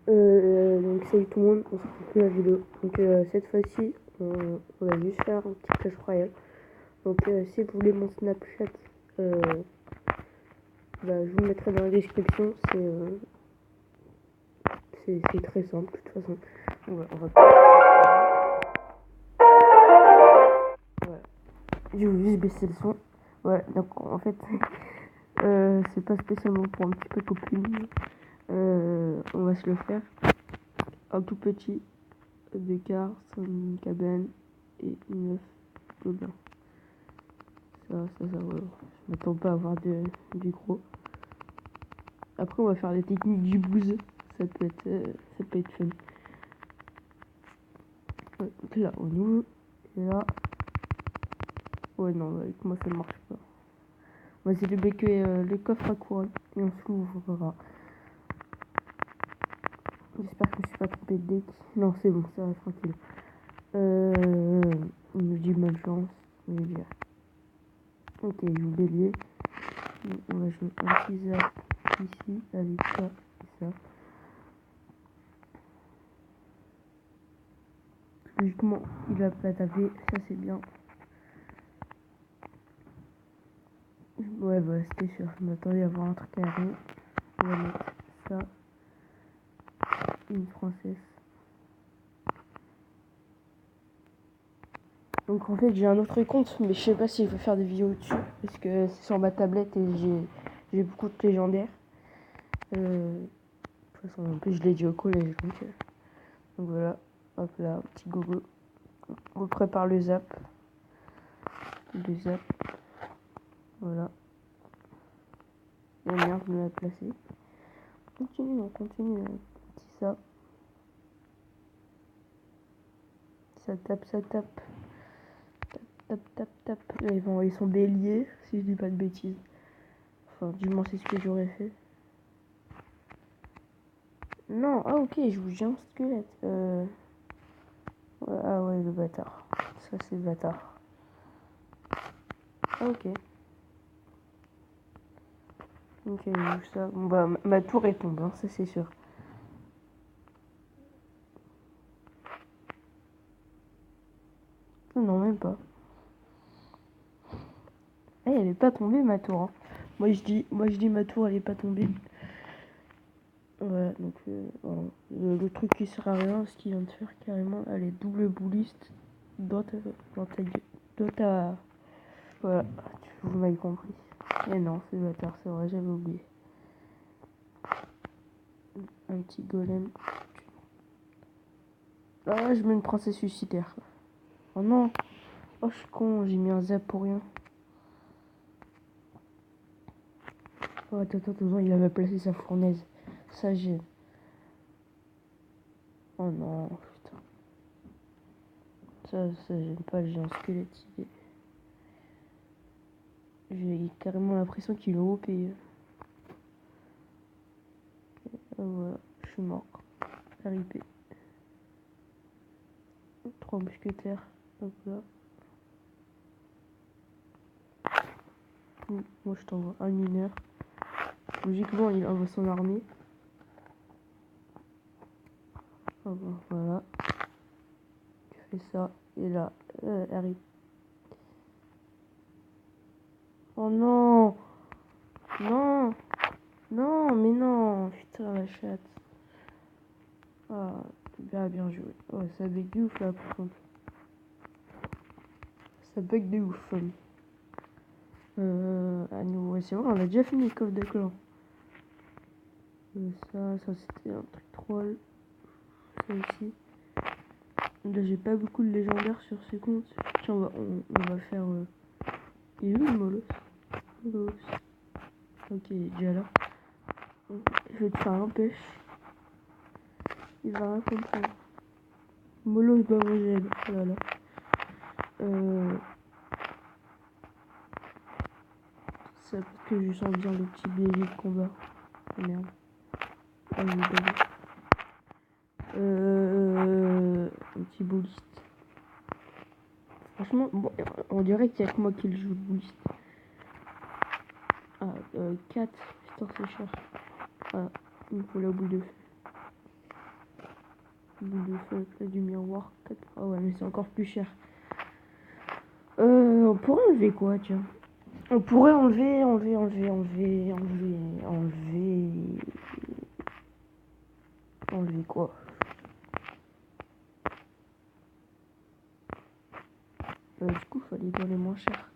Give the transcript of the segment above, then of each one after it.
Donc salut tout le monde, on se retrouve pour la vidéo. Donc cette fois-ci, on va juste faire un petit Clash Royale. Donc si vous voulez mon Snapchat, je vous mettrai dans la description. C'est très simple de toute façon. On va voilà. Je vais juste baisser le son. Ouais, donc en fait, c'est pas spécialement pour un petit peu copine. On va se le faire. Un tout petit. Deux quarts, une cabane et 9 gobelins. Voilà. Je m'attends pas à avoir du gros. Après, on va faire les techniques du boost. Ça peut être fun. Ouais, donc là, on ouvre. Et là. Ouais, non, avec moi, ça ne marche pas. On va essayer de bloquer le coffre à couronne. Et on se l'ouvrira. J'espère que je suis pas trompé de deck. Non, c'est bon, ça va tranquille. Il nous dit bonne chance. Ok, je joue bélier. On va jouer un petit zap ici avec ça et ça. Logiquement, il va pas taper, ça c'est bien. Ouais, bah c'était sûr, je m'attendais à avoir un truc carré. On va mettre ça. Une française. Donc en fait, j'ai un autre compte, mais je sais pas si je vais faire des vidéos dessus. Parce que c'est sur ma tablette et j'ai beaucoup de légendaires. De toute façon, en plus, je l'ai dit au collège. Donc voilà, hop là, petit gogo. On prépare le zap. Le zap. Voilà. La merde, je me l'ai placé. On continue. Petit ça. Ça tape. Tape. Là, ils vont envoyer son bélier, si je dis pas de bêtises. Enfin, du moins, c'est ce que j'aurais fait. Non, ah ok, je vous un squelette. Ouais, ah ouais, le bâtard. Ça, c'est le bâtard. Ah ok. Ok, je joue ça. Bon bah, ma tour est tombe, hein, ça c'est sûr. Non, même pas. Eh, elle est pas tombée, ma tour. Hein. Moi, je dis ma tour, elle est pas tombée. Ouais, donc voilà. Le truc qui sert à rien, ce qu'il vient de faire carrément, elle est double bouliste dans ta gueule. Dans ta... Voilà, vous m'avez compris. Et non, c'est bâtard, c'est vrai, j'avais oublié. Un petit golem. Ah, je mets une princesse suicidaire. Oh non. Oh, je suis con, j'ai mis un zap pour rien. Oh, attends, il avait placé sa fournaise. Ça gêne. Oh non, putain. Ça gêne pas, j'ai un squelette. J'ai carrément l'impression qu'ils l'ont OP. Ah, voilà, je suis mort. RIP. 3 mousquetaires. Hop là. Moi je t'envoie un mineur. Logiquement il envoie son armée. Oh, bon, voilà. Tu fais ça. Et là, RIP. Oh non. Non. Non, mais non. Putain la chatte. Ah, bien joué. Oh, ça bug de ouf là par contre. Ça bug de ouf. À nouveau, ouais, c'est vrai, on a déjà fini le coffre de clan. Ça c'était un truc troll. Ça ici. Là j'ai pas beaucoup de légendaires sur ce compte. Tiens, on va faire... Il est où le Molos? Ok, il est déjà là. Je vais te faire un pêche. Il va rien comprendre. Molos Babogel. Voilà. Ça parce que je sens bien le petit bélier de combat. Oh merde. Ah, il est bélier. Un petit bouliste. Franchement, bon, on dirait qu'il y a que moi qui le joue le bouliste. Ah, 4. Putain, c'est cher. Ah, il me faut la boule de feu. Boule de feu, place du miroir. 4... Ah ouais, mais c'est encore plus cher. On pourrait enlever quoi, tiens? On pourrait enlever quoi? Du coup, fallait dans les moins chers.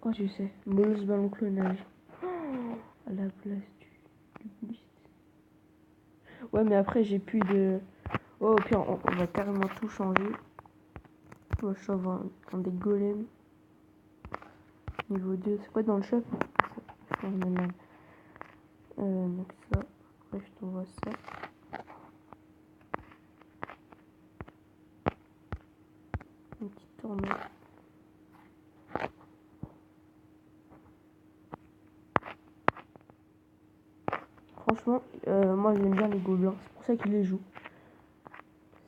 Oh, je sais, moleuse ballon clonage. À la place du boost. Ouais, mais après, j'ai plus de... Oh, au pire, on va carrément tout changer. Moi, je sauve un des golems. Niveau 2, c'est quoi dans le shop? Donc ça, après je t'envoie ça. Une petite tornade. Franchement, moi j'aime bien les gobelins, c'est pour ça qu'ils les jouent.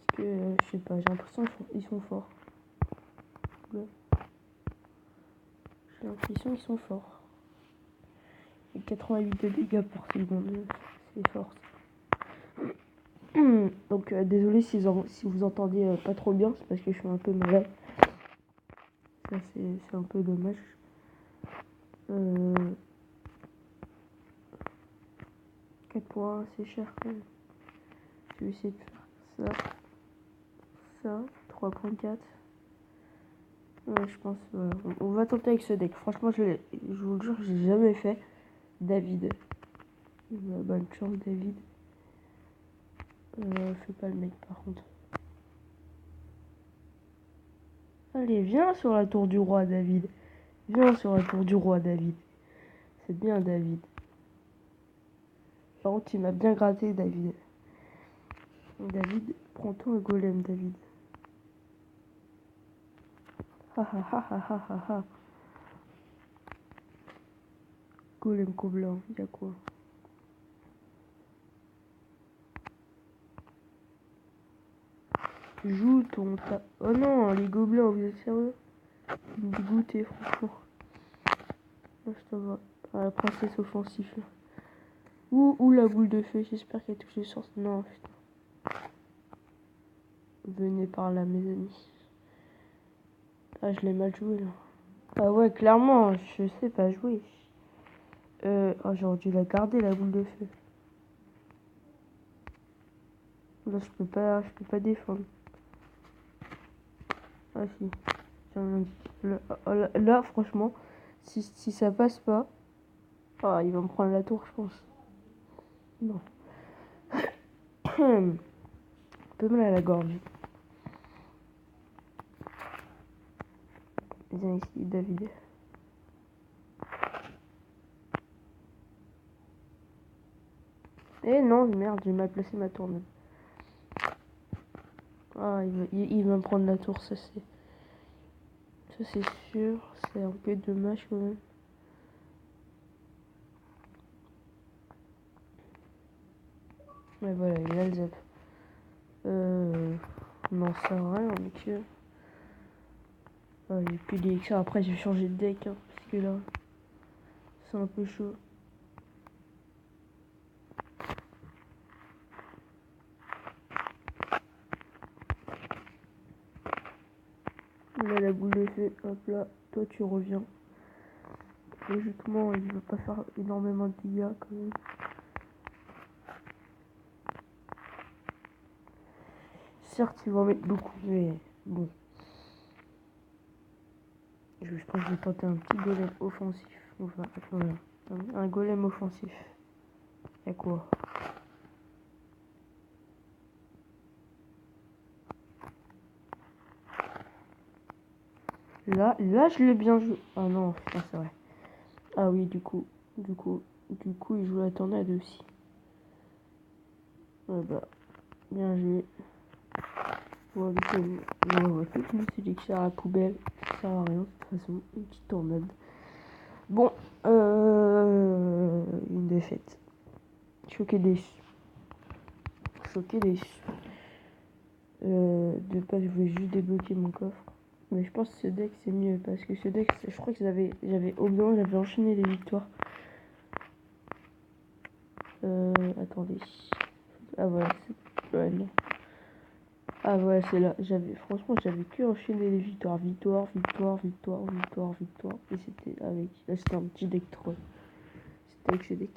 Parce que, je sais pas, j'ai l'impression qu'ils sont forts. J'ai l'impression qu'ils sont forts. Et 88 de dégâts par seconde, c'est fort. Donc désolé si vous entendez pas trop bien, c'est parce que je suis un peu malade. Ça c'est un peu dommage. 4 points, c'est cher quand même. Je vais essayer de faire ça, 3.4. Ouais, je pense, on va tenter avec ce deck. Franchement, je vous le jure, j'ai jamais fait. David. Bonne chance, David. Fais pas le mec, par contre. Allez, viens sur la tour du roi, David. Viens sur la tour du roi, David. C'est bien, David. Par contre, il m'a bien gratté, David. David, prends-toi un golem, David. Ha ha ha ha ha ha ha. Golem gobelin, y'a quoi? Joue ton ta... Oh non, les gobelins, vous êtes sérieux? Vous me dégoûtez, franchement. Là, je t'en vois. Ah, la princesse offensive. Ou la boule de feu, j'espère qu'elle touche les sources. Non, putain. Venez par là, mes amis. Ah, je l'ai mal joué, là. Ah ouais, clairement, je sais pas jouer. Oh, j'aurais dû la garder, la boule de feu. Là, je peux pas défendre. Ah si. Là, franchement, si ça passe pas... Ah, il va me prendre la tour, je pense. Non. Un peu mal à la gorge. Viens ici, David. Eh non, merde, j'ai mal placé ma tournée. Ah, il va me prendre la tour, ça c'est sûr. C'est un peu dommage quand même. Mais voilà, il a le zap. Non, ça sert à rien, mec. Ah, il n'y a plus d'élixir. Après, je vais changer de deck, hein, parce que là, c'est un peu chaud. Là, la boule de feu, hop là, toi tu reviens. Logiquement, il va pas faire énormément de dégâts quand même. Certes, il va en mettre beaucoup, mais bon. Je pense que je vais tenter un petit golem offensif. Enfin, voilà. Un golem offensif. Y'a quoi? Là, je l'ai bien joué. Ah non, putain, c'est vrai. Ah oui, du coup, il joue la tornade aussi. Ouais, bah, bien joué. Bon, du coup, on va tout sélectionner à la poubelle. Ça sert à rien, de toute façon. Une petite tornade. Bon, une défaite. Choqué déçu. De pas, je voulais juste débloquer mon coffre. Mais je pense que ce deck c'est mieux parce que ce deck, je crois que j'avais au moins j'avais enchaîné les victoires. Attendez. Ah voilà, ouais, non. Ah ouais, c'est là. Franchement, j'avais que enchaîné les victoires. Victoire, victoire, victoire, victoire, victoire. Et c'était avec. Là, c'était un petit deck troll. C'était avec ce deck.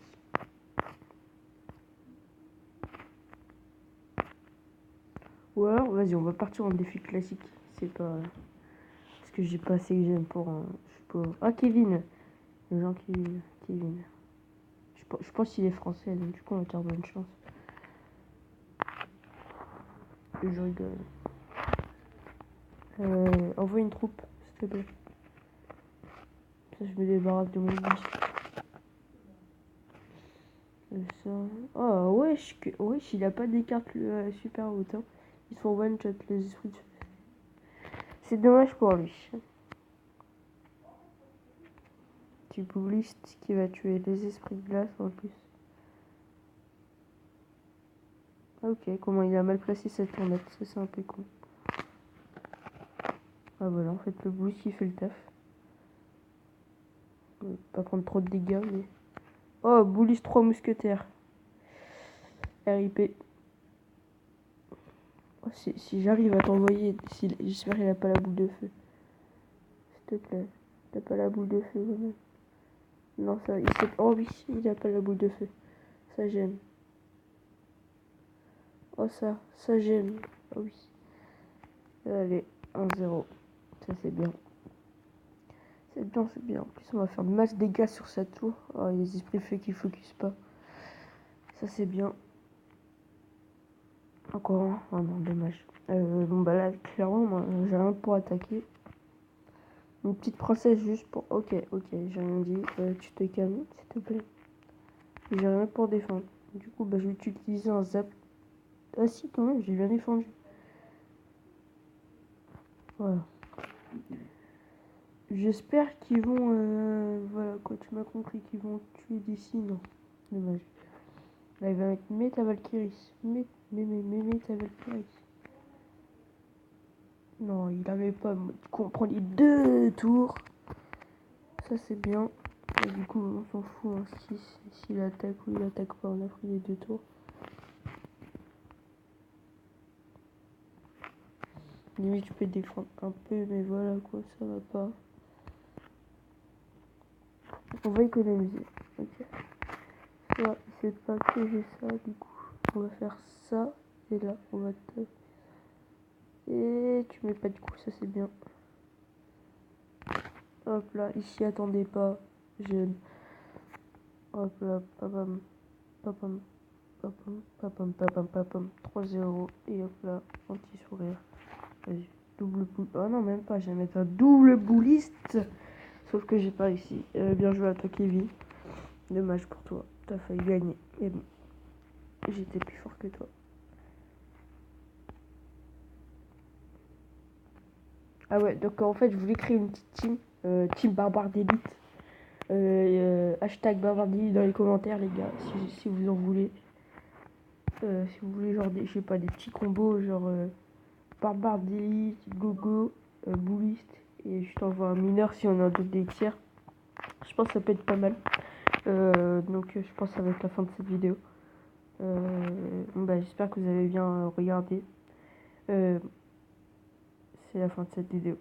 Ou alors, vas-y, on va partir en défi classique. C'est pas. Parce que j'ai pas assez que j'aime pour. Je sais pas. Ah, Kevin. Le gens qui. Kevin. Je pense qu'il est français, donc du coup, on va faire bonne chance. Je rigole. Envoie une troupe, s'il te plaît. Ça, je me débarrasse de mon liste. Ça. Oh, wesh, il a pas des cartes super hautes. Hein. Ils sont one shot, les esprits. C'est dommage pour lui. Tu liste qui va tuer les esprits de glace en plus. Ah, ok, comment il a mal placé cette tournette, ça c'est un peu con. Ah voilà, en fait le boost qui fait le taf. Pas prendre trop de dégâts, mais. Oh, Boulis 3 mousquetaires. RIP. Oh, si j'arrive à t'envoyer, j'espère qu'il a pas la boule de feu. S'il te plaît. T'as pas la boule de feu, quand même. Non, ça, il sait. Oh oui, il a pas la boule de feu. Ça j'aime. Oh ça j'aime. Oh oui. Allez, 1-0. Ça c'est bien. C'est bien, c'est bien. En plus, on va faire de masse dégâts sur sa tour. Oh, il y a les esprits faits qui focus pas. Ça c'est bien. Encore un. Oh non, dommage. Bon bah là, clairement, moi, j'ai rien pour attaquer. Une petite princesse juste pour... Ok, j'ai rien dit. Tu te calmes, s'il te plaît. J'ai rien pour défendre. Du coup, bah, je vais utiliser un zap. Ah si, quand même, j'ai bien défendu. Voilà. J'espère qu'ils vont... Voilà, quoi, tu m'as compris, qu'ils vont tuer d'ici. Non, dommage. Là, il va mettre Meta Valkyrie. Mets ta Valkyrie. Non, il avait pas... On prend les 2 tours. Ça, c'est bien. Et du coup, on s'en fout. Hein, s'il attaque ou il attaque pas, on a pris les 2 tours. Limite, je peux défendre un peu, mais voilà, quoi, ça va pas. On va économiser. Ok. Ça, c'est pas que j'ai ça, du coup. On va faire ça. Et là, on va te... Et tu mets pas de coup, ça c'est bien. Hop là, ici, attendez pas. Jeune. Hop là, papam, papam, papam, papam, papam, papam. 3-0. Et hop là, anti-sourire. Vas-y, double boule. Oh non, même pas, je vais mettre un double bouliste. Sauf que j'ai pas réussi. Bien joué à toi, Kevin. Dommage pour toi, t'as failli gagner. Mais bon, j'étais plus fort que toi. Ah ouais, donc en fait, je voulais créer une petite team. Team barbare d'élite. Hashtag barbare d'élite dans les commentaires, les gars, si vous en voulez. Si vous voulez, genre, je sais pas, des petits combos, genre barbare d'élite, gogo, bouliste. Et je t'envoie un mineur si on a d'autres DXR. Je pense que ça peut être pas mal. Donc je pense que ça va être la fin de cette vidéo. Bon, bah, j'espère que vous avez bien regardé. C'est la fin de cette vidéo.